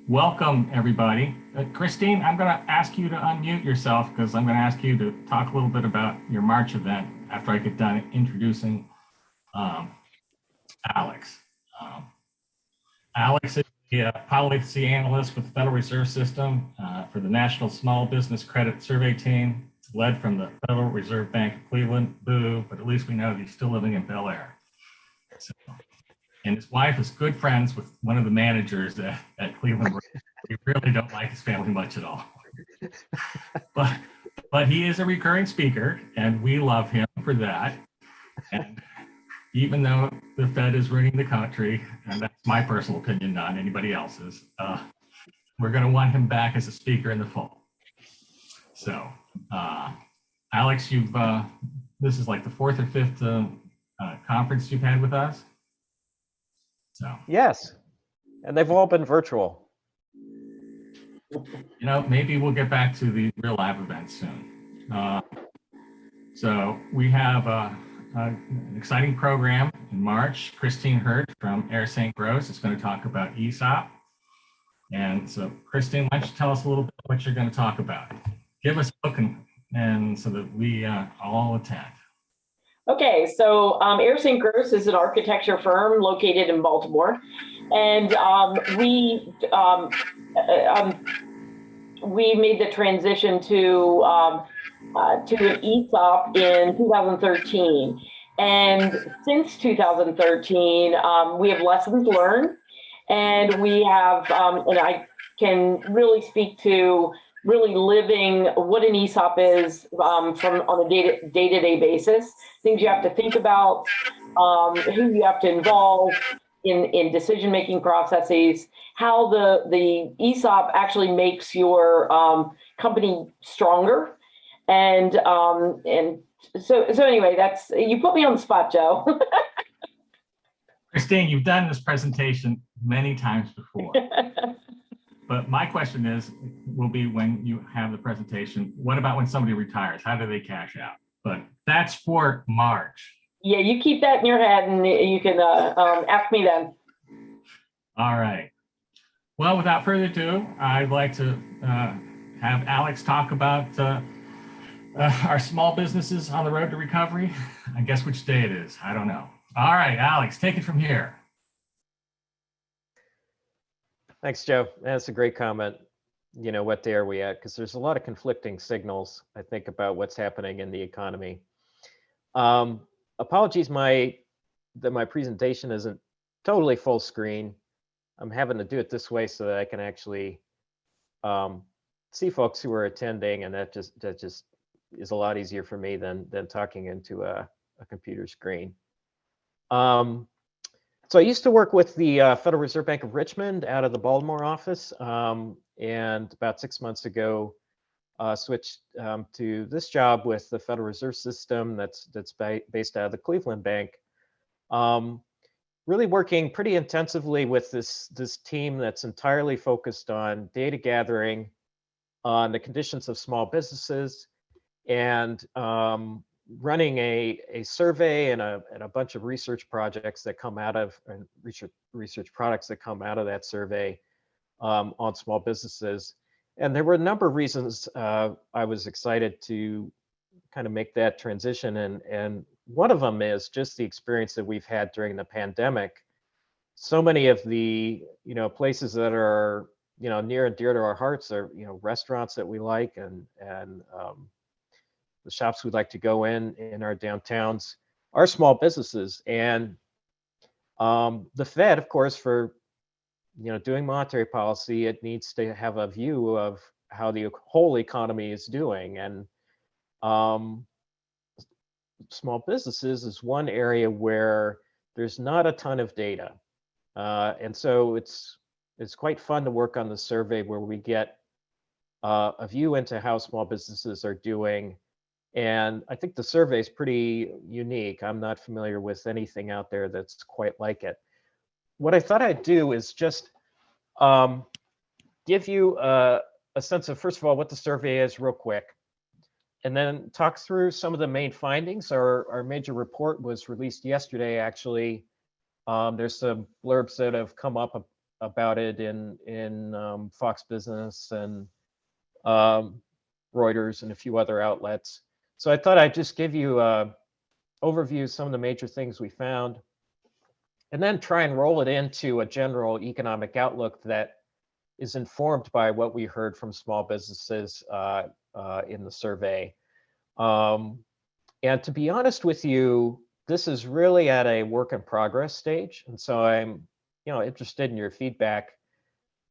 Welcome, everybody. Christine, I'm going to ask you to unmute yourself because I'm going to ask you to talk a little bit about your March event after I get done introducing um, Alex. Um, Alex is the policy analyst with the Federal Reserve System for the National Small Business Credit Survey Team, led from the Federal Reserve Bank of Cleveland. Boo, but at least we know he's still living in Bel Air. So, and his wife is good friends with one of the managers at Cleveland. We really don't like his family much at all. But he is a recurring speaker, and we love him for that. And even though the Fed is ruining the country, and that's my personal opinion, not anybody else's, we're going to want him back as a speaker in the fall. So, Alex, this is like the fourth or fifth conference you've had with us. So yes, and they've all been virtual. Maybe we'll get back to the real live events soon. So we have an exciting program in March. Christine Hurt from Air St. Gross is going to talk about ESOP. And so, Christine, why don't you tell us a little bit what you're going to talk about? Give us a look and so that we all attend. Okay, so Air St. Gross is an architecture firm located in Baltimore, and we made the transition to an ESOP in 2013, and since 2013 we have lessons learned, and we have and I can really speak to really living what an ESOP is on a day-to-day basis, things you have to think about, who you have to involve in decision-making processes, how the ESOP actually makes your company stronger. And so anyway, you put me on the spot, Joe. Christine, you've done this presentation many times before. But my question will be when you have the presentation, what about when somebody retires? How do they cash out? But that's for March. Yeah, you keep that in your head and you can ask me then. All right. Well, without further ado, I'd like to have Alex talk about our small businesses on the road to recovery. I guess which day it is. I don't know. All right, Alex, take it from here. Thanks, Joe. That's a great comment. What day are we at? Because there's a lot of conflicting signals, I think, about what's happening in the economy. Apologies, that my presentation isn't totally full screen. I'm having to do it this way so that I can actually see folks who are attending, and that just is a lot easier for me than talking into a computer screen. So I used to work with the Federal Reserve Bank of Richmond out of the Baltimore office, and about 6 months ago, switched to this job with the Federal Reserve System that's based out of the Cleveland Bank. Really working pretty intensively with this team that's entirely focused on data gathering on the conditions of small businesses, and running a survey and a bunch of research projects that come out of, and research products that come out of that survey on small businesses. And there were a number of reasons I was excited to kind of make that transition. And one of them is just the experience that we've had during the pandemic. So many of the places that are near and dear to our hearts are restaurants that we like, and the shops we'd like to go in our downtowns are small businesses. And the Fed, of course, for doing monetary policy, it needs to have a view of how the whole economy is doing. And small businesses is one area where there's not a ton of data. And so it's quite fun to work on the survey where we get a view into how small businesses are doing. And I think the survey is pretty unique. I'm not familiar with anything out there that's quite like it. What I thought I'd do is just give you a sense of, first of all, what the survey is real quick, and then talk through some of the main findings. Our major report was released yesterday, actually. There's some blurbs that have come up about it in Fox Business and Reuters and a few other outlets. So I thought I'd just give you a overview of some of the major things we found, and then try and roll it into a general economic outlook that is informed by what we heard from small businesses in the survey. And to be honest with you, this is really at a work in progress stage. And so I'm, interested in your feedback.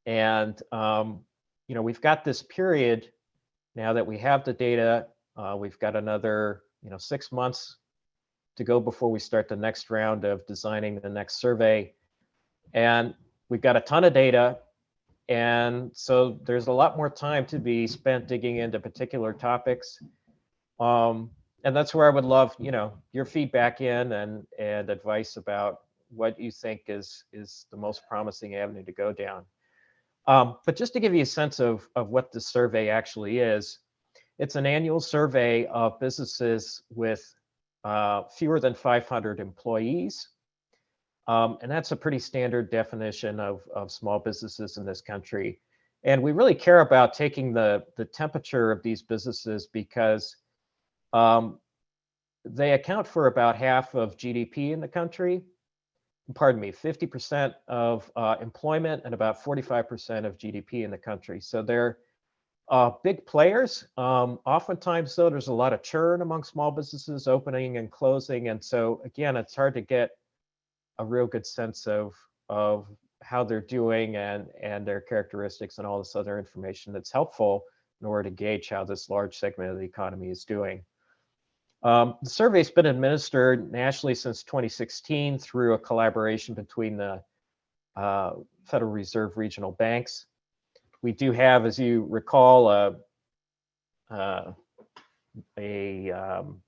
And, we've got this period now that we have the data. We've got another, 6 months to go before we start the next round of designing the next survey. And we've got a ton of data. And so there's a lot more time to be spent digging into particular topics. And that's where I would love, your feedback and advice about what you think is the most promising avenue to go down. But just to give you a sense of what the survey actually is, it's an annual survey of businesses with fewer than 500 employees. And that's a pretty standard definition of small businesses in this country. And we really care about taking the temperature of these businesses because they account for about half of GDP in the country. Pardon me, 50% of employment and about 45% of GDP in the country. So they're big players. Oftentimes, though, there's a lot of churn among small businesses opening and closing. And so, again, it's hard to get a real good sense of how they're doing and their characteristics and all this other information that's helpful in order to gauge how this large segment of the economy is doing. The survey's been administered nationally since 2016 through a collaboration between the Federal Reserve regional banks. We do have, as you recall, a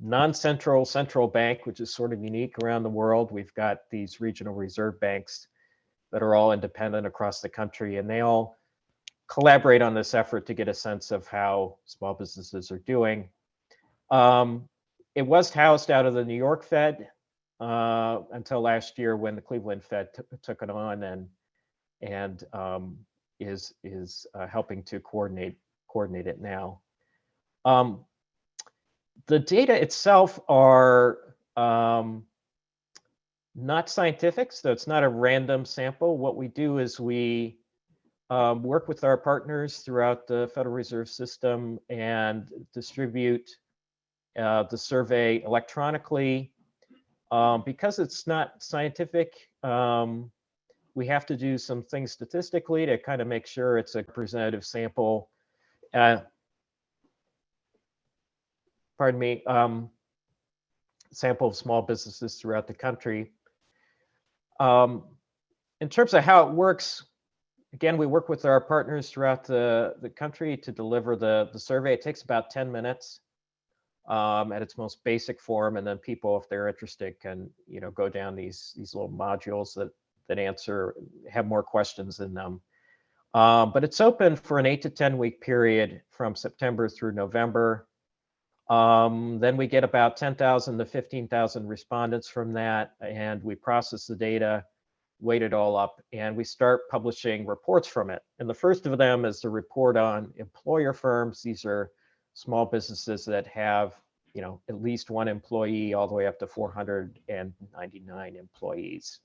non-central central bank, which is sort of unique around the world. We've got these regional reserve banks that are all independent across the country, and they all collaborate on this effort to get a sense of how small businesses are doing. It was housed out of the New York Fed until last year when the Cleveland Fed took it on and is helping to coordinate it now. The data itself are not scientific, so it's not a random sample. What we do is we work with our partners throughout the Federal Reserve System and distribute the survey electronically. Because it's not scientific, we have to do some things statistically to kind of make sure it's a representative sample. Sample of small businesses throughout the country. In terms of how it works, again, we work with our partners throughout the country to deliver the survey. It takes about 10 minutes at its most basic form, and then people, if they're interested, can go down these little modules that have more questions in them. But it's open for an 8 to 10 week period from September through November. Then we get about 10,000 to 15,000 respondents from that, and we process the data, weight it all up, and we start publishing reports from it. And the first of them is the report on employer firms. These are small businesses that have, at least one employee all the way up to 499 employees.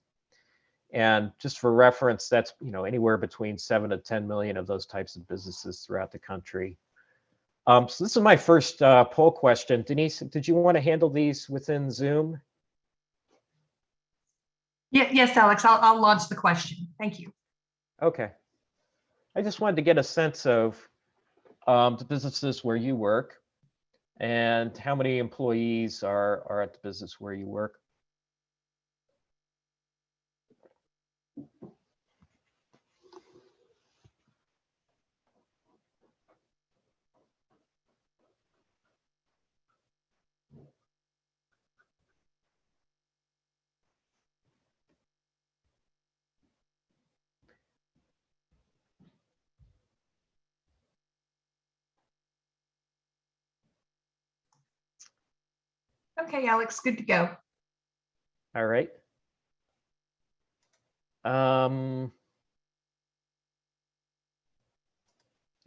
And just for reference, that's, anywhere between 7 to 10 million of those types of businesses throughout the country. So this is my first poll question. Denise, did you want to handle these within Zoom? Yes, Alex, I'll launch the question. Thank you. Okay. I just wanted to get a sense of the businesses where you work and how many employees are at the business where you work. Okay, Alex, good to go. All right.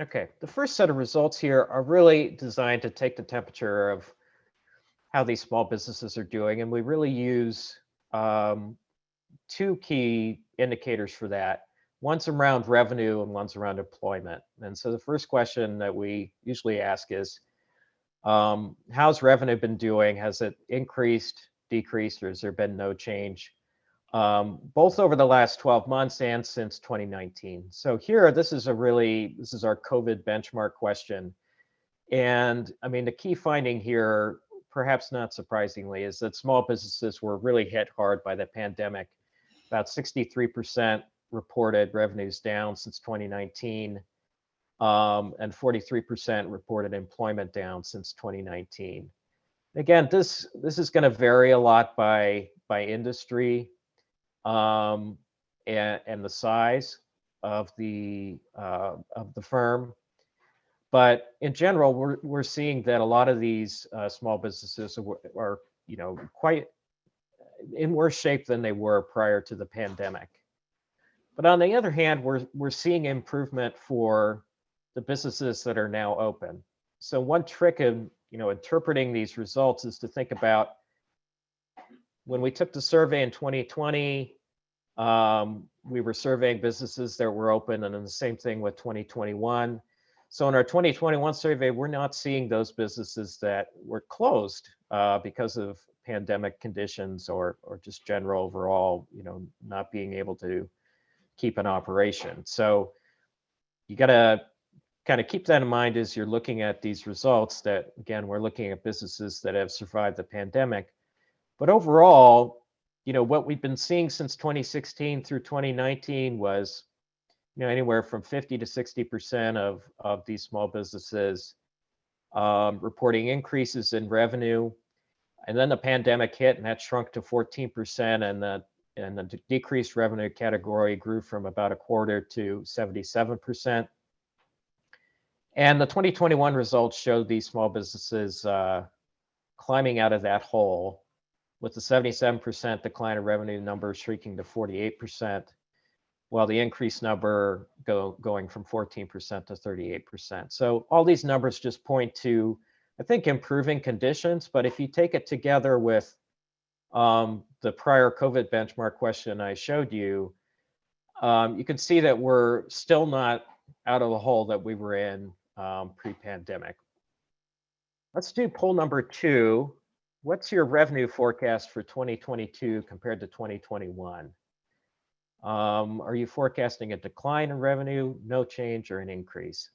Okay, the first set of results here are really designed to take the temperature of how these small businesses are doing, and we really use two key indicators for that. One's around revenue and one's around employment. And so the first question that we usually ask is, how's revenue been doing? Has it increased, decreased, or has there been no change? Both over the last 12 months and since 2019. So here, this is our COVID benchmark question. And I mean, the key finding here, perhaps not surprisingly, is that small businesses were really hit hard by the pandemic. About 63% reported revenues down since 2019, and 43% reported employment down since 2019. Again, this is going to vary a lot by industry, and the size of the firm. But in general, we're seeing that a lot of these small businesses are quite in worse shape than they were prior to the pandemic. But on the other hand, we're seeing improvement for the businesses that are now open. So one trick of interpreting these results is to think about when we took the survey in 2020, we were surveying businesses that were open, and then the same thing with 2021. So in our 2021 survey, we're not seeing those businesses that were closed because of pandemic conditions or just general overall, not being able to keep an operation. So you got to kind of keep that in mind as you're looking at these results, that again, we're looking at businesses that have survived the pandemic. But overall, what we've been seeing since 2016 through 2019 was anywhere from 50 to 60% of these small businesses reporting increases in revenue. And then the pandemic hit, and that shrunk to 14%, and the decreased revenue category grew from about a quarter to 77%. And the 2021 results showed these small businesses climbing out of that hole, with the 77% decline in revenue number shrinking to 48%, while the increased number going from 14% to 38%. So all these numbers just point to, I think, improving conditions. But if you take it together with the prior COVID benchmark question I showed you, you can see that we're still not out of the hole that we were in pre-pandemic. Let's do poll number 2. What's your revenue forecast for 2022 compared to 2021? Are you forecasting a decline in revenue, no change, or an increase?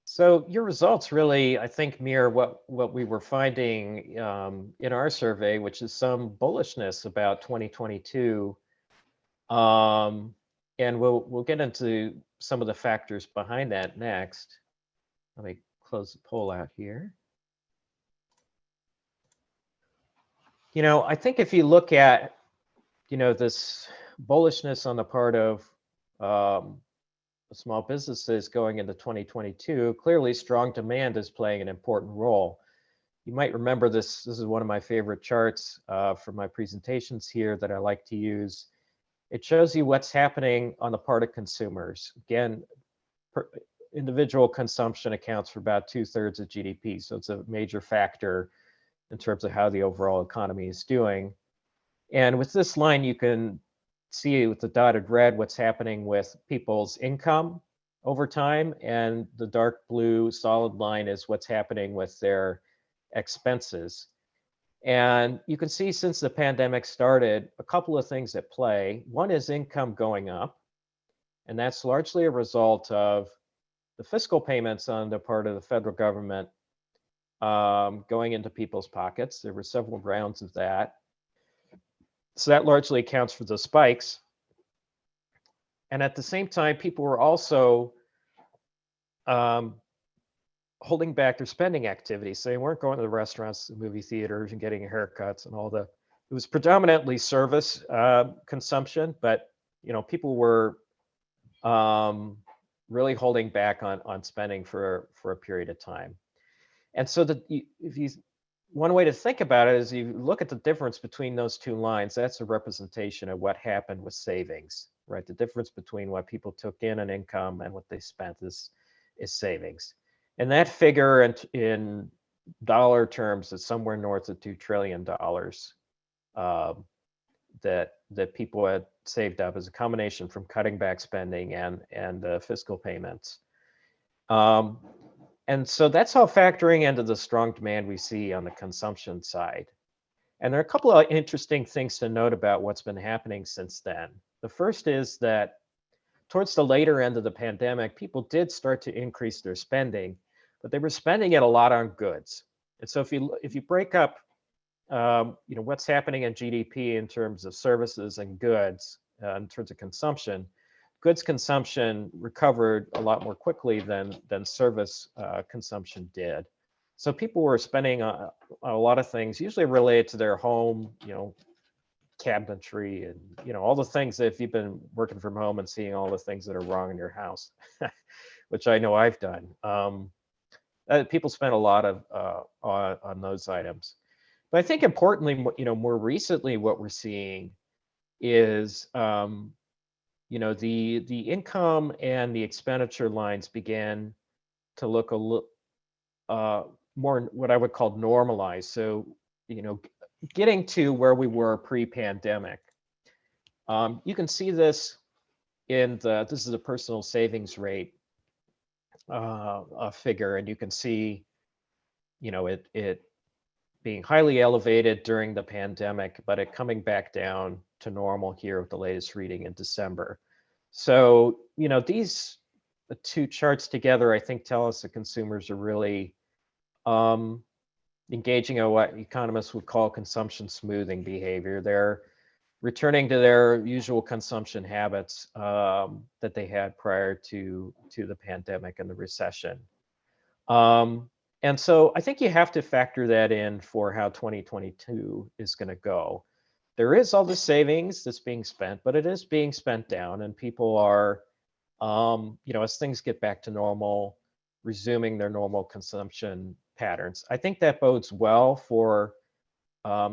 So your results really, I think, mirror what we were finding in our survey, which is some bullishness about 2022. And we'll get into some of the factors behind that next. Let me close the poll out here. I think if you look at, this bullishness on the part of small businesses going into 2022, clearly strong demand is playing an important role. You might remember this. This is one of my favorite charts for my presentations here that I like to use. It shows you what's happening on the part of consumers. Again, individual consumption accounts for about 2/3 of GDP. So it's a major factor in terms of how the overall economy is doing. And with this line, you can see with the dotted red what's happening with people's income over time, and the dark blue solid line is what's happening with their expenses. And you can see since the pandemic started, a couple of things at play. One is income going up, and that's largely a result of the fiscal payments on the part of the federal government going into people's pockets. There were several rounds of that. So that largely accounts for the spikes. And at the same time, people were also holding back their spending activities. So they weren't going to the restaurants, the movie theaters, and getting haircuts and all the. It was predominantly service consumption, but people were really holding back on spending for a period of time. And so one way to think about it is you look at the difference between those two lines. That's a representation of what happened with savings, right? The difference between what people took in an income and what they spent is savings. And that figure in dollar terms is somewhere north of $2 trillion that people had saved up as a combination from cutting back spending and fiscal payments. And so that's all factoring into the strong demand we see on the consumption side. And there are a couple of interesting things to note about what's been happening since then. The first is that towards the later end of the pandemic, people did start to increase their spending, but they were spending it a lot on goods. And so if you break up what's happening in GDP in terms of services and goods, in terms of consumption, goods consumption recovered a lot more quickly than service consumption did. So people were spending a lot of things, usually related to their home, cabinetry and all the things that if you've been working from home and seeing all the things that are wrong in your house, which I know I've done. People spend a lot on those items. But I think importantly, more recently, what we're seeing is the income and the expenditure lines began to look a little more what I would call normalized. So, getting to where we were pre-pandemic. You can see this in this is a personal savings rate figure, and you can see, it being highly elevated during the pandemic, but it coming back down to normal here with the latest reading in December. So, these two charts together, I think, tell us that consumers are really engaging in what economists would call consumption smoothing behavior. They're returning to their usual consumption habits that they had prior to the pandemic and the recession. And so I think you have to factor that in for how 2022 is going to go. There is all the savings that's being spent, but it is being spent down, and people are, as things get back to normal, resuming their normal consumption patterns. I think that bodes well for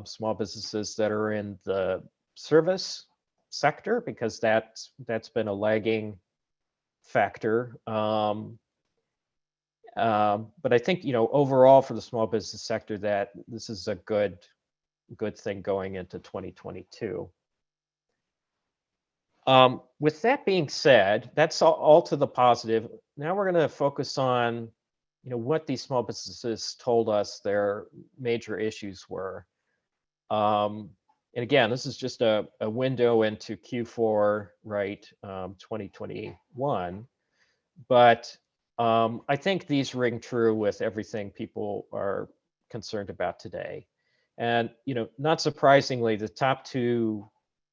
small businesses that are in the service sector, because that's been a lagging factor. But I think, overall for the small business sector, that this is a good thing going into 2022. With that being said, that's all to the positive. Now we're going to focus on, what these small businesses told us their major issues were. And again, this is just a window into Q4, right, 2021. But I think these ring true with everything people are concerned about today. And, not surprisingly, the top two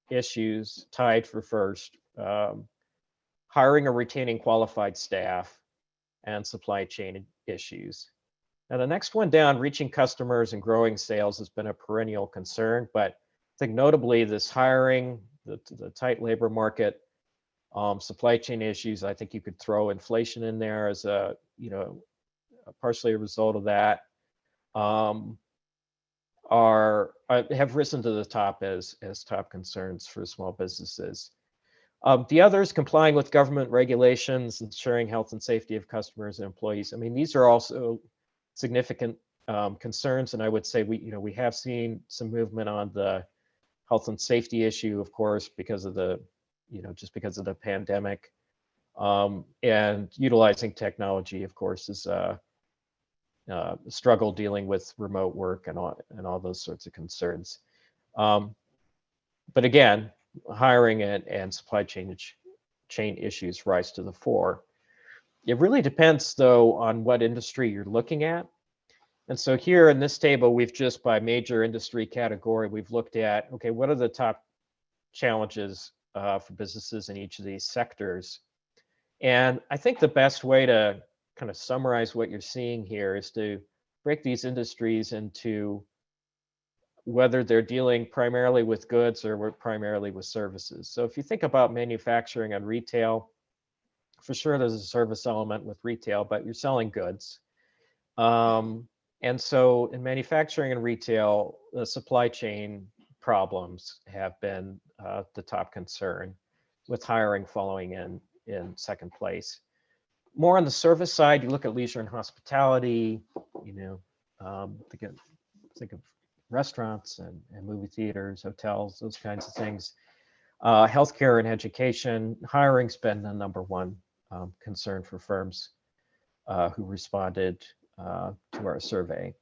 issues tied for first, hiring or retaining qualified staff and supply chain issues. Now, the next one down, reaching customers and growing sales, has been a perennial concern, but I think notably this hiring, the tight labor market, supply chain issues, I think you could throw inflation in there as partially a result of that, have risen to the top as top concerns for small businesses. The others, complying with government regulations, ensuring health and safety of customers and employees. I mean, these are also significant concerns, and I would say we have seen some movement on the health and safety issue, of course, because of the just because of the pandemic, and utilizing technology, of course, is a struggle dealing with remote work and all those sorts of concerns. But again, hiring and supply chain issues rise to the fore. It really depends, though, on what industry you're looking at. And so here in this table, we've just by major industry category, we've looked at, okay, what are the top challenges for businesses in each of these sectors? And I think the best way to kind of summarize what you're seeing here is to break these industries into whether they're dealing primarily with goods or primarily with services. So if you think about manufacturing and retail, for sure there's a service element with retail, but you're selling goods. And so in manufacturing and retail, the supply chain problems have been the top concern, with hiring following in second place. More on the service side, you look at leisure and hospitality, think of restaurants and movie theaters, hotels, those kinds of things. Healthcare and education, hiring's been the number one concern for firms who responded to our survey.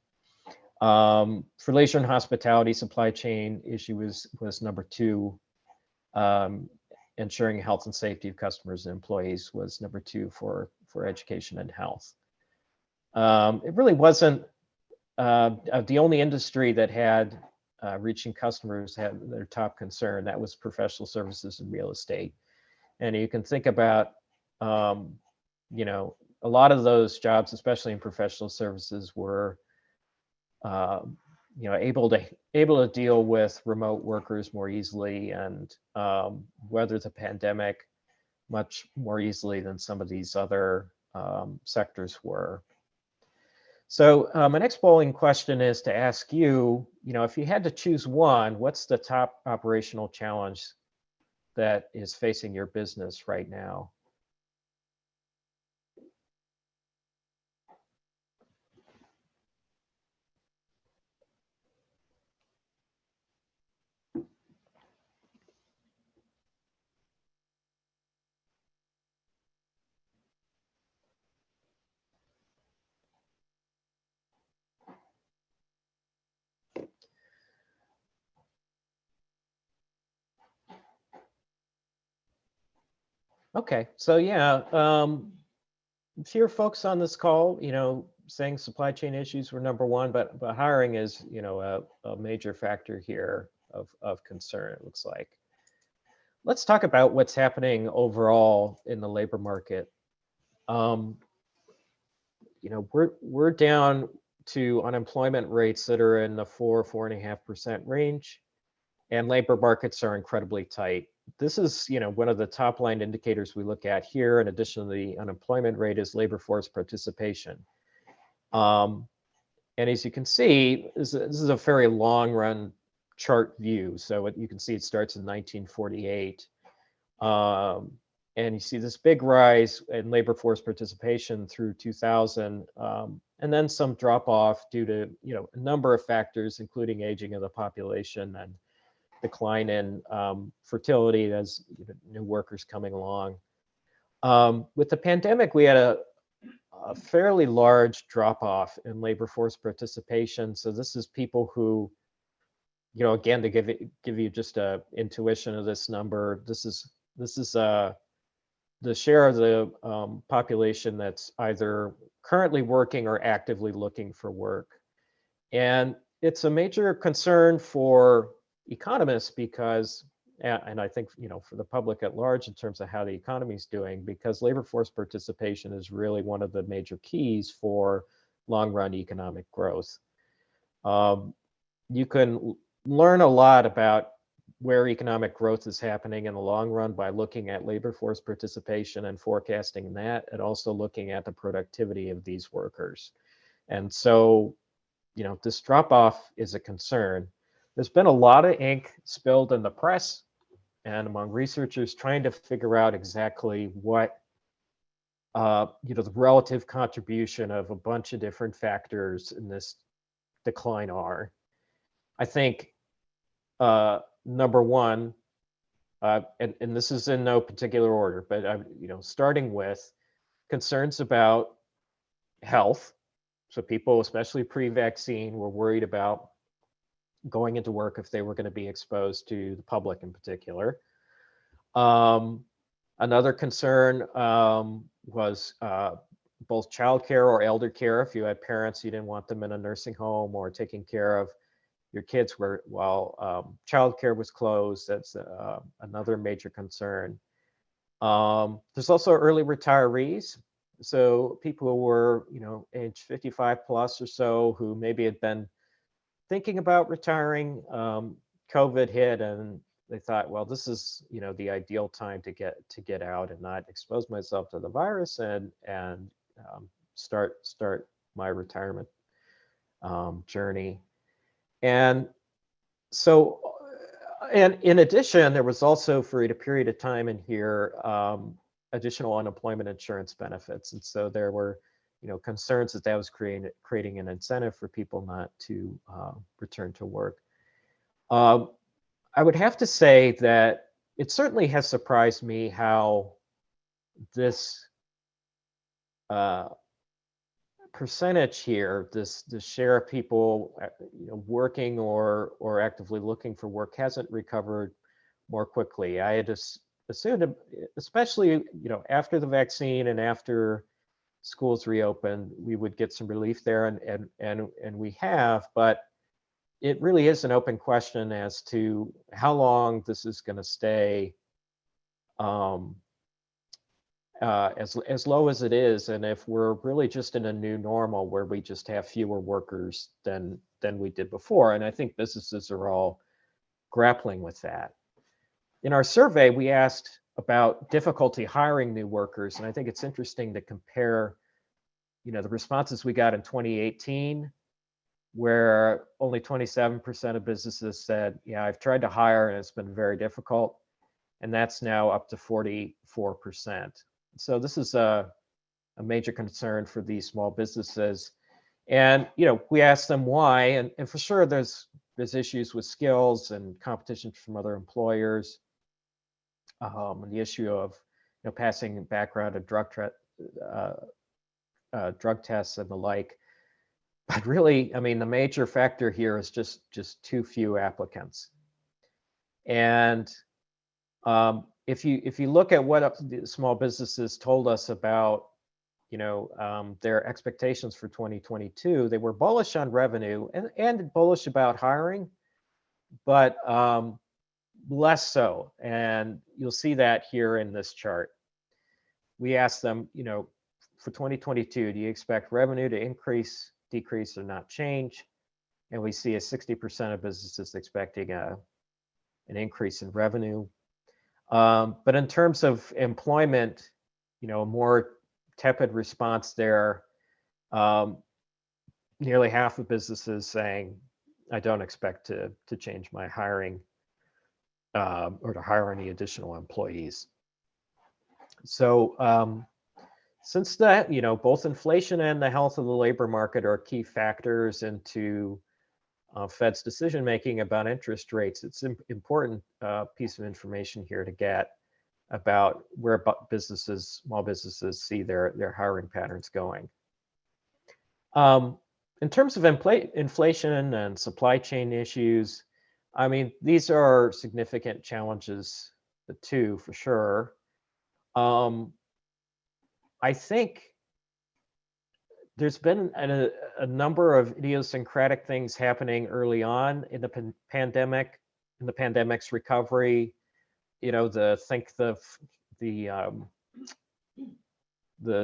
For leisure and hospitality, supply chain issue was number two. Ensuring health and safety of customers and employees was number two for education and health. It really wasn't the only industry that had reaching customers had their top concern. That was professional services and real estate. And you can think about, a lot of those jobs, especially in professional services, were able to deal with remote workers more easily and weather the pandemic much more easily than some of these other sectors were. So my next polling question is to ask you, if you had to choose one, what's the top operational challenge that is facing your business right now? Okay, so yeah, fewer folks on this call, saying supply chain issues were number one, but hiring is, a major factor here of concern, it looks like. Let's talk about what's happening overall in the labor market. We're down to unemployment rates that are in the 4.5% range, and labor markets are incredibly tight. This is, one of the top line indicators we look at here. In addition to the unemployment rate, is labor force participation. And as you can see, this is a very long run chart view. So you can see it starts in 1948. And you see this big rise in labor force participation through 2000, and then some drop off due to, a number of factors, including aging of the population and decline in fertility as new workers coming along. With the pandemic, we had a fairly large drop off in labor force participation. So this is people who, again, to give you just a intuition of this number, this is the share of the population that's either currently working or actively looking for work. And it's a major concern for economists because, and I think, for the public at large in terms of how the economy is doing, because labor force participation is really one of the major keys for long-run economic growth. You can learn a lot about where economic growth is happening in the long run by looking at labor force participation and forecasting that, and also looking at the productivity of these workers. And so, this drop-off is a concern. There's been a lot of ink spilled in the press and among researchers trying to figure out exactly what the relative contribution of a bunch of different factors in this decline are. I think number one, and this is in no particular order, but starting with concerns about health. So people, especially pre-vaccine, were worried about going into work if they were going to be exposed to the public in particular. Another concern was both childcare or elder care. If you had parents, you didn't want them in a nursing home or taking care of your kids while childcare was closed. That's another major concern. There's also early retirees. So people who were, age 55 plus or so, who maybe had been thinking about retiring, COVID hit, and they thought, well, this is, the ideal time to get out and not expose myself to the virus and start my retirement journey. And so, and in addition, there was also for a period of time in here, additional unemployment insurance benefits. And so there were, concerns that was creating an incentive for people not to return to work. I would have to say that it certainly has surprised me how this percentage here, this share of people working or actively looking for work hasn't recovered more quickly. I had assumed, especially after the vaccine and after schools reopened, we would get some relief there, and we have, but it really is an open question as to how long this is going to stay as low as it is, and if we're really just in a new normal where we just have fewer workers than we did before. And I think businesses are all grappling with that. In our survey, we asked about difficulty hiring new workers, and I think it's interesting to compare, the responses we got in 2018, where only 27% of businesses said, yeah, I've tried to hire and it's been very difficult. And that's now up to 44%. So this is a major concern for these small businesses. And, we asked them why, and for sure there's issues with skills and competition from other employers, and the issue of, passing background and drug tests and the like. But really, the major factor here is just too few applicants. And if you look at what the small businesses told us about, their expectations for 2022, they were bullish on revenue and bullish about hiring, but less so. And you'll see that here in this chart. We asked them, for 2022, do you expect revenue to increase, decrease, or not change? And we see a 60% of businesses expecting an increase in revenue. But in terms of employment, a more tepid response there. Nearly half of businesses saying, I don't expect to change my hiring or to hire any additional employees. So since that, both inflation and the health of the labor market are key factors into Fed's decision making about interest rates, it's an important piece of information here to get about where small businesses see their hiring patterns going. In terms of inflation and supply chain issues, these are significant challenges too, for sure. I think there's been a number of idiosyncratic things happening early on in the pandemic, in the pandemic's recovery. The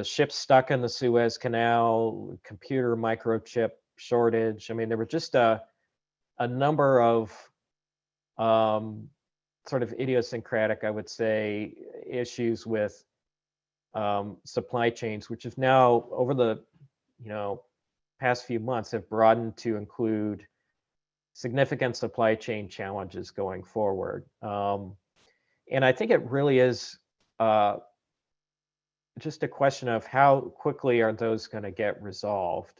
ships stuck in the Suez Canal, computer microchip shortage. There were just a number of sort of idiosyncratic, I would say, issues with supply chains, which have now, over the past few months, have broadened to include significant supply chain challenges going forward. And I think it really is just a question of how quickly are those going to get resolved.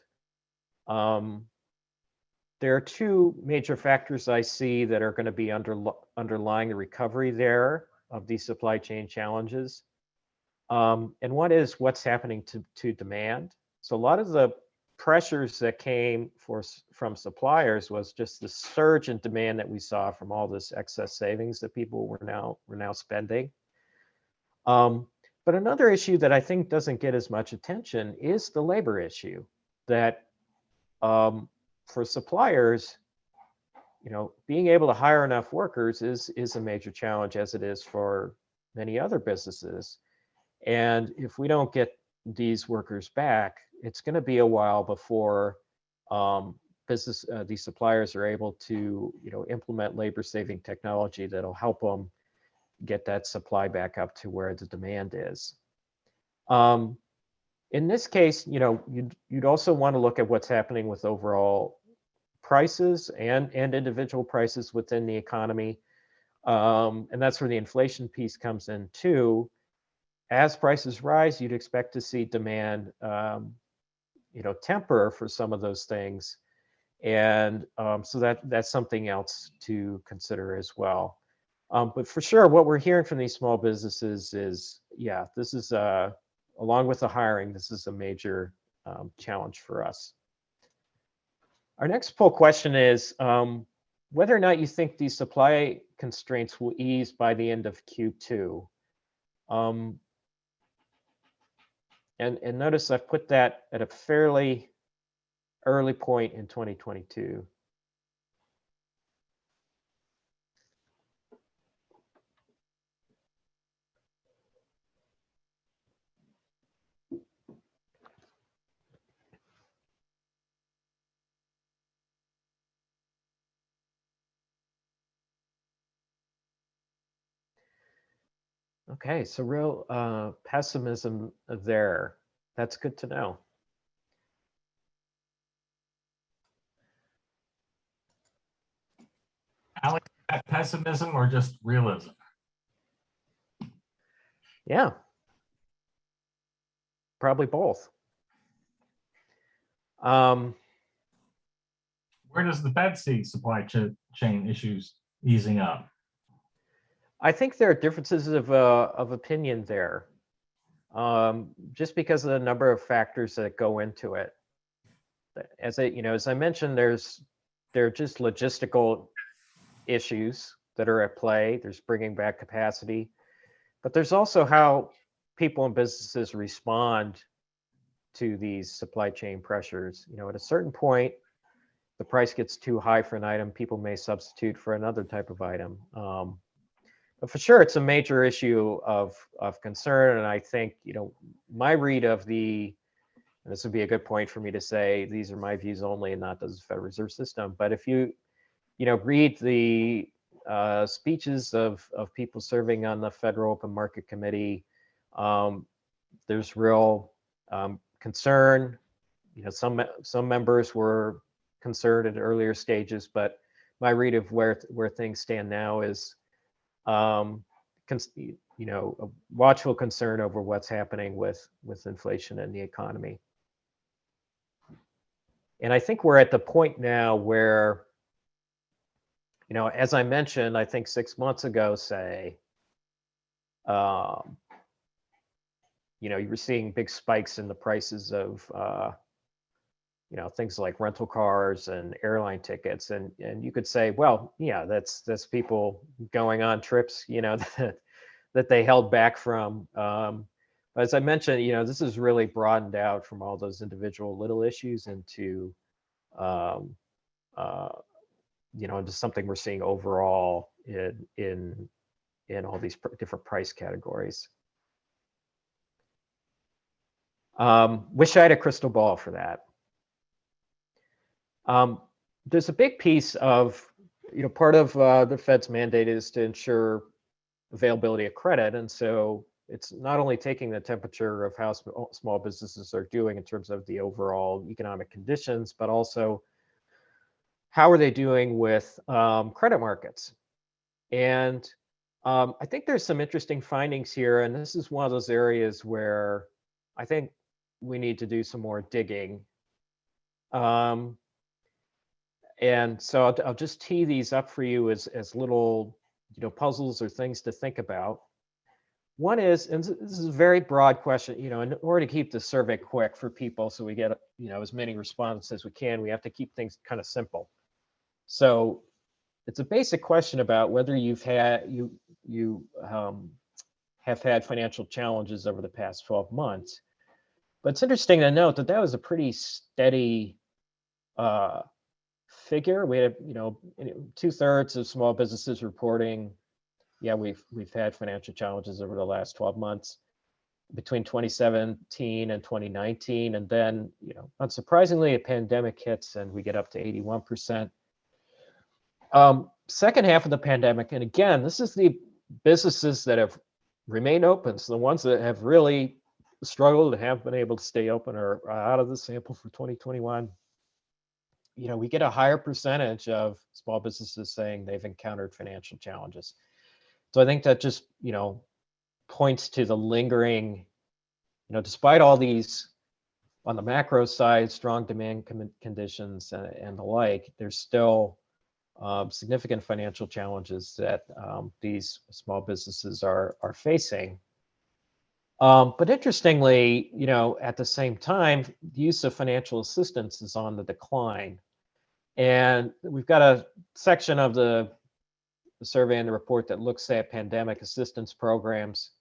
There are two major factors I see that are going to be underlying the recovery there of these supply chain challenges. And one is what's happening to demand. So a lot of the pressures that came from suppliers was just the surge in demand that we saw from all this excess savings that people were now spending. But another issue that I think doesn't get as much attention is the labor issue. That for suppliers, being able to hire enough workers is a major challenge, as it is for many other businesses. And if we don't get these workers back, it's going to be a while before these suppliers are able to, implement labor-saving technology that'll help them get that supply back up to where the demand is. In this case, you'd also want to look at what's happening with overall prices and individual prices within the economy. And that's where the inflation piece comes in too. As prices rise, you'd expect to see demand, temper for some of those things. And so that's something else to consider as well. But for sure, what we're hearing from these small businesses is, yeah, this is, along with the hiring, this is a major challenge for us. Our next poll question is whether or not you think these supply constraints will ease by the end of Q2. And notice I've put that at a fairly early point in 2022. Okay, so real pessimism there. That's good to know. Alex, is that pessimism or just realism? Yeah, probably both. Where does the Fed see supply chain issues easing up? I think there are differences of opinion there, just because of the number of factors that go into it. As I mentioned, there are just logistical issues that are at play. There's bringing back capacity, but there's also how people and businesses respond to these supply chain pressures. At a certain point, the price gets too high for an item, people may substitute for another type of item. But for sure, it's a major issue of concern. And I think, my read of and this would be a good point for me to say, these are my views only and not the Federal Reserve System. But if you, read the speeches of people serving on the Federal Open Market Committee, there's real concern. Some members were concerned at earlier stages, but my read of where things stand now is a watchful concern over what's happening with inflation and the economy. And I think we're at the point now where, as I mentioned, I think 6 months ago, say, you were seeing big spikes in the prices of, things like rental cars and airline tickets. And you could say, well, yeah, that's people going on trips, that they held back from. But as I mentioned, this is really broadened out from all those individual little issues into, into something we're seeing overall in all these different price categories. Wish I had a crystal ball for that. There's a big piece of, part of the Fed's mandate is to ensure availability of credit. And so it's not only taking the temperature of how small businesses are doing in terms of the overall economic conditions, but also how are they doing with credit markets. And I think there's some interesting findings here. And this is one of those areas where I think we need to do some more digging. And so I'll just tee these up for you as little, puzzles or things to think about. One is, and this is a very broad question, in order to keep the survey quick for people so we get, as many responses as we can, we have to keep things kind of simple. So it's a basic question about whether you've had, have had financial challenges over the past 12 months. But it's interesting to note that was a pretty steady figure. We had, 2/3 of small businesses reporting, yeah, we've had financial challenges over the last 12 months. between 2017 and 2019. And then, unsurprisingly, a pandemic hits and we get up to 81%. Second half of the pandemic, and again, this is the businesses that have remained open. So the ones that have really struggled and have been able to stay open are out of the sample for 2021. We get a higher percentage of small businesses saying they've encountered financial challenges. So I think that just, points to the lingering, despite all these, on the macro side, strong demand conditions and the like, there's still significant financial challenges that these small businesses are facing. But interestingly, at the same time, the use of financial assistance is on the decline. And we've got a section of the survey and the report that looks at pandemic assistance programs.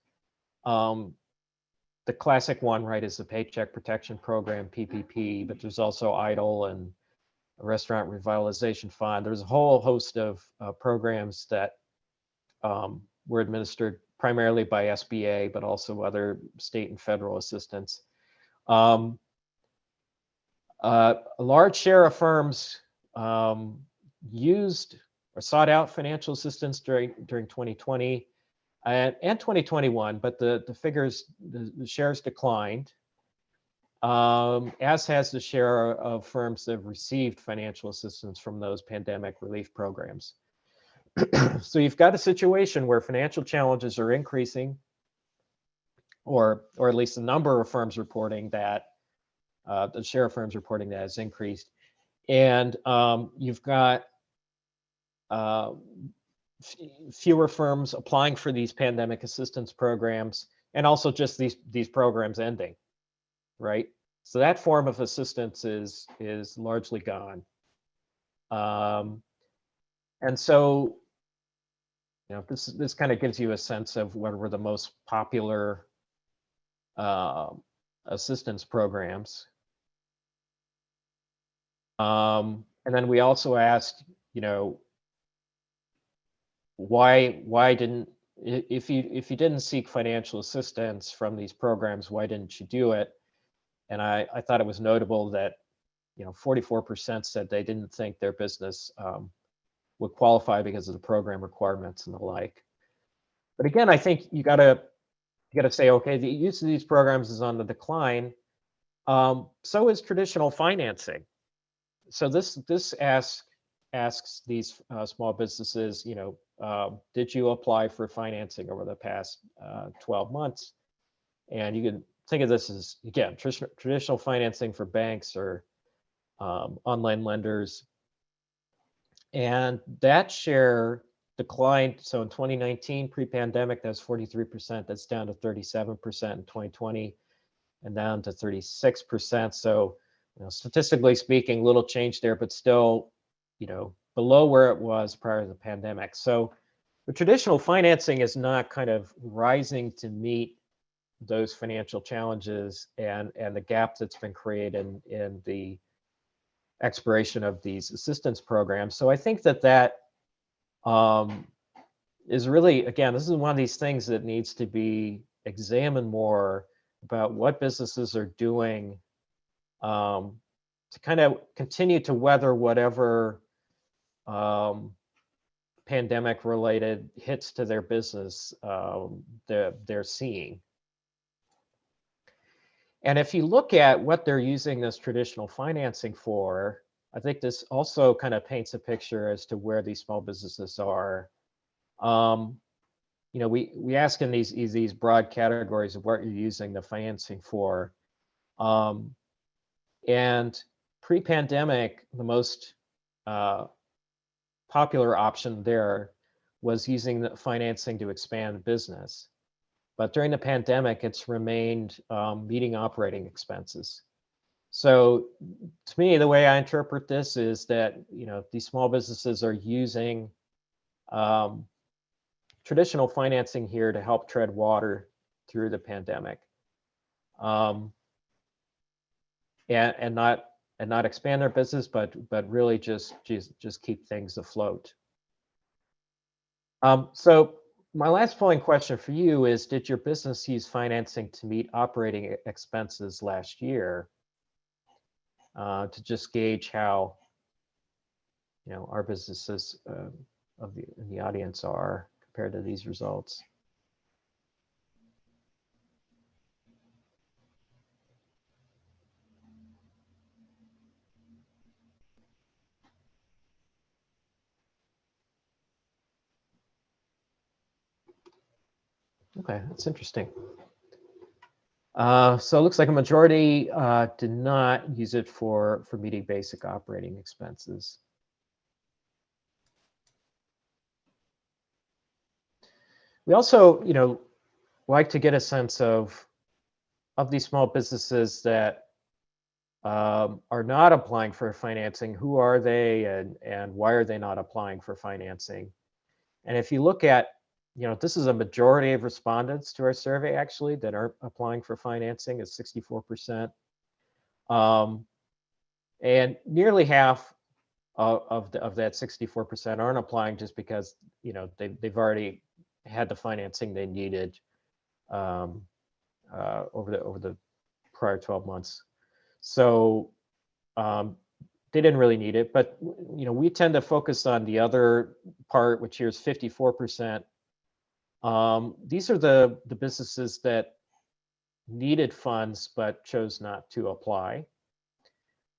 The classic one, right, is the Paycheck Protection Program, PPP, but there's also EIDL and a Restaurant Revitalization Fund. There's a whole host of programs that were administered primarily by SBA, but also other state and federal assistance. A large share of firms used or sought out financial assistance during 2020 and 2021, but the figures, the shares declined, as has the share of firms that have received financial assistance from those pandemic relief programs. So you've got a situation where financial challenges are increasing, or at least the number of firms reporting that, the share of firms reporting that has increased. And you've got fewer firms applying for these pandemic assistance programs, and also just these programs ending, right? So that form of assistance is largely gone. And so, this kind of gives you a sense of what were the most popular assistance programs. And then we also asked, why didn't, if you didn't seek financial assistance from these programs, why didn't you do it? And I thought it was notable that 44% said they didn't think their business would qualify because of the program requirements and the like. But again, I think you gotta say, okay, the use of these programs is on the decline. So is traditional financing. So this asks these small businesses, did you apply for financing over the past 12 months? And you can think of this as, again, traditional financing for banks or online lenders. And that share declined. So in 2019, pre-pandemic, that's 43%. That's down to 37% in 2020 and down to 36%. So, statistically speaking, little change there, but still, below where it was prior to the pandemic. So the traditional financing is not kind of rising to meet those financial challenges and the gap that's been created in the expiration of these assistance programs. So I think that is really, again, this is one of these things that needs to be examined more about what businesses are doing to kind of continue to weather whatever pandemic related hits to their business they're seeing. And if you look at what they're using this traditional financing for, I think this also kind of paints a picture as to where these small businesses are. We ask in these broad categories of what you're using the financing for. And pre-pandemic, the most popular option there was using the financing to expand business. But during the pandemic, it's remained meeting operating expenses. So to me, the way I interpret this is that, these small businesses are using traditional financing here to help tread water through the pandemic, and not expand their business, but really just keep things afloat. So my last polling question for you is, did your business use financing to meet operating expenses last year? To just gauge how, our businesses in the audience are compared to these results. Okay, that's interesting. So it looks like a majority did not use it for meeting basic operating expenses. We also, like to get a sense of these small businesses that are not applying for financing. Who are they, and why are they not applying for financing? And if you look at, this is a majority of respondents to our survey actually that are applying for financing, is 64%. And nearly half of that 64% aren't applying just because, they've already had the financing they needed over the prior 12 months. So they didn't really need it, but we tend to focus on the other part, which here is 54%. These are the businesses that needed funds but chose not to apply.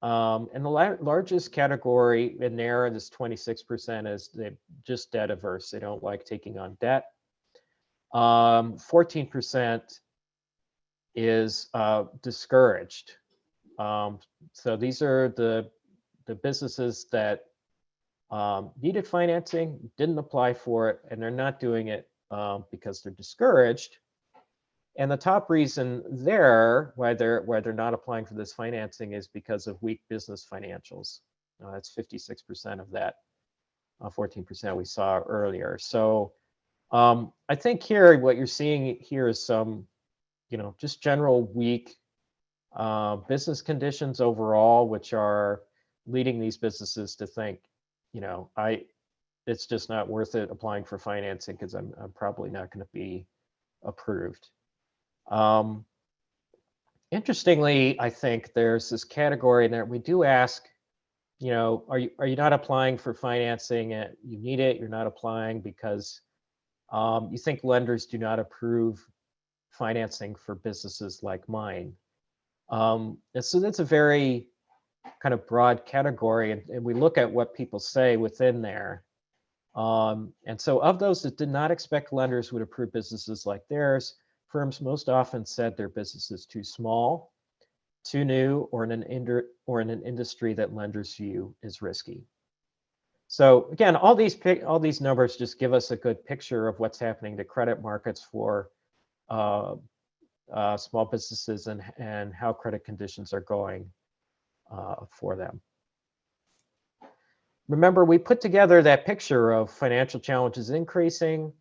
And the largest category in there, this 26%, is they're just debt averse. They don't like taking on debt. 14% is discouraged. So these are the businesses that needed financing, didn't apply for it, and they're not doing it because they're discouraged. And the top reason there why they're not applying for this financing is because of weak business financials. That's 56% of that 14% we saw earlier. So I think here what you're seeing here is some, just general weak business conditions overall, which are leading these businesses to think, it's just not worth it applying for financing because I'm probably not going to be approved. Interestingly, I think there's this category that we do ask, are you not applying for financing? You need it. You're not applying because you think lenders do not approve financing for businesses like mine. And so that's a very kind of broad category, and we look at what people say within there. And so of those that did not expect lenders would approve businesses like theirs, firms most often said their business is too small, too new, or in an industry that lenders view as risky. So again, all these numbers just give us a good picture of what's happening to credit markets for small businesses and how credit conditions are going for them. Remember, we put together that picture of financial challenges increasing,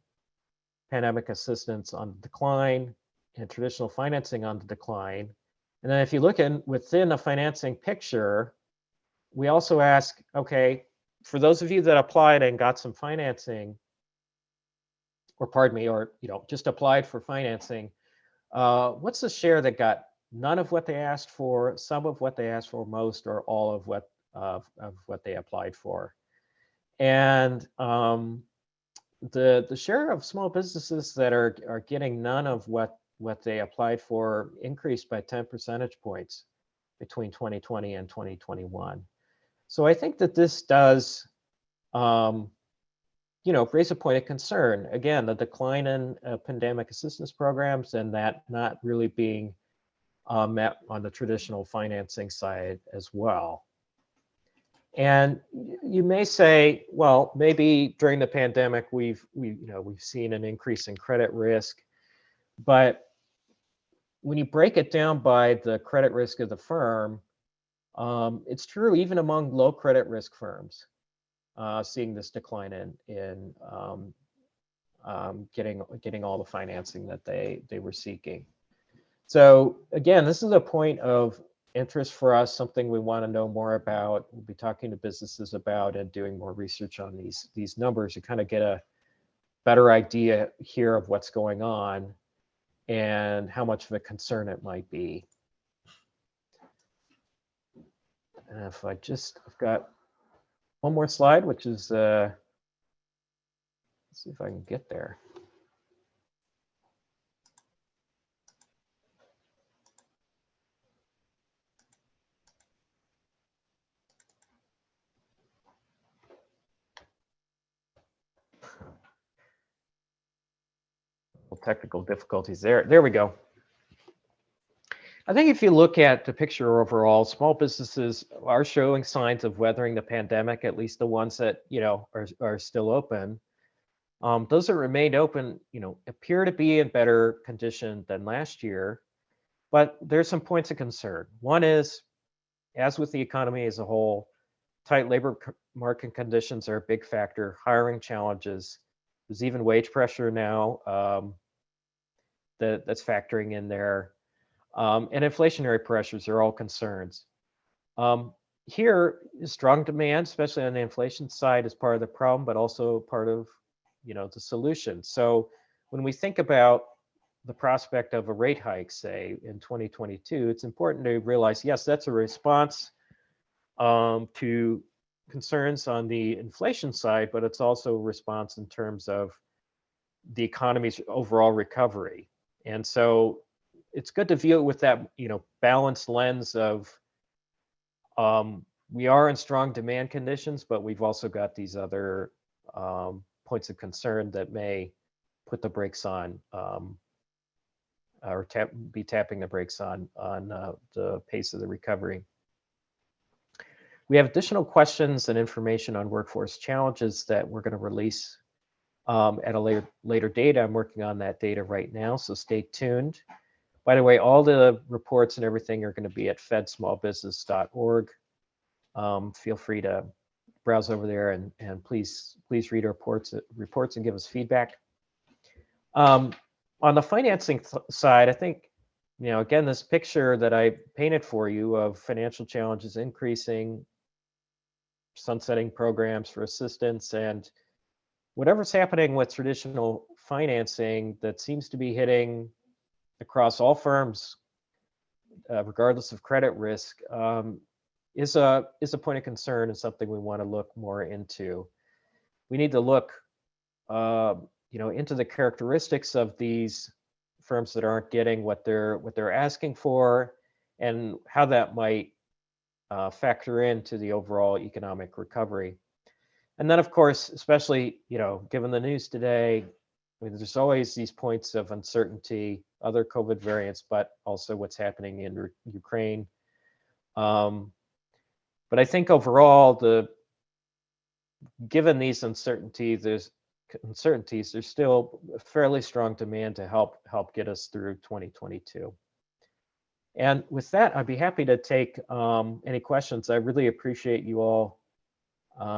pandemic assistance on the decline, and traditional financing on the decline. And then if you look within a financing picture, we also ask, okay, for those of you that applied and got some financing, or pardon me, or just applied for financing, what's the share that got none of what they asked for, some of what they asked for, most, or all of what they applied for? And the share of small businesses that are getting none of what they applied for increased by 10 percentage points between 2020 and 2021. So I think that this does, raise a point of concern. Again, the decline in pandemic assistance programs and that not really being met on the traditional financing side as well. And you may say, well, maybe during the pandemic we've seen an increase in credit risk, but when you break it down by the credit risk of the firm, it's true even among low credit risk firms, seeing this decline in getting all the financing that they were seeking. So again, this is a point of interest for us, something we want to know more about. We'll be talking to businesses about and doing more research on these numbers to kind of get better idea here of what's going on and how much of a concern it might be. And if I've got one more slide, which is, let's see if I can get there. Technical difficulties there. There we go. I think if you look at the picture overall, small businesses are showing signs of weathering the pandemic, at least the ones that, are still open. Those that remained open, appear to be in better condition than last year, but there's some points of concern. One is, as with the economy as a whole, tight labor market conditions are a big factor, hiring challenges. There's even wage pressure now that's factoring in there. And inflationary pressures are all concerns. Here, strong demand, especially on the inflation side, is part of the problem, but also part of the solution. So when we think about the prospect of a rate hike, say in 2022, it's important to realize, yes, that's a response to concerns on the inflation side, but it's also a response in terms of the economy's overall recovery. And so it's good to view it with that, balanced lens of we are in strong demand conditions, but we've also got these other points of concern that may put the brakes on or be tapping the brakes on the pace of the recovery. We have additional questions and information on workforce challenges that we're going to release at a later date. I'm working on that data right now, so stay tuned. By the way, all the reports and everything are going to be at fedsmallbusiness.org. Feel free to browse over there and please read our reports and give us feedback. On the financing side, I think, again, this picture that I painted for you of financial challenges increasing, sunsetting programs for assistance, and whatever's happening with traditional financing that seems to be hitting across all firms, regardless of credit risk, is a point of concern and something we want to look more into. We need to look, into the characteristics of these firms that aren't getting what they're asking for, and how that might factor into the overall economic recovery. And then, of course, especially, given the news today, there's always these points of uncertainty, other COVID variants, but also what's happening in Ukraine. But I think overall, given these uncertainties, there's still a fairly strong demand to help get us through 2022. And with that, I'd be happy to take any questions. I really appreciate you all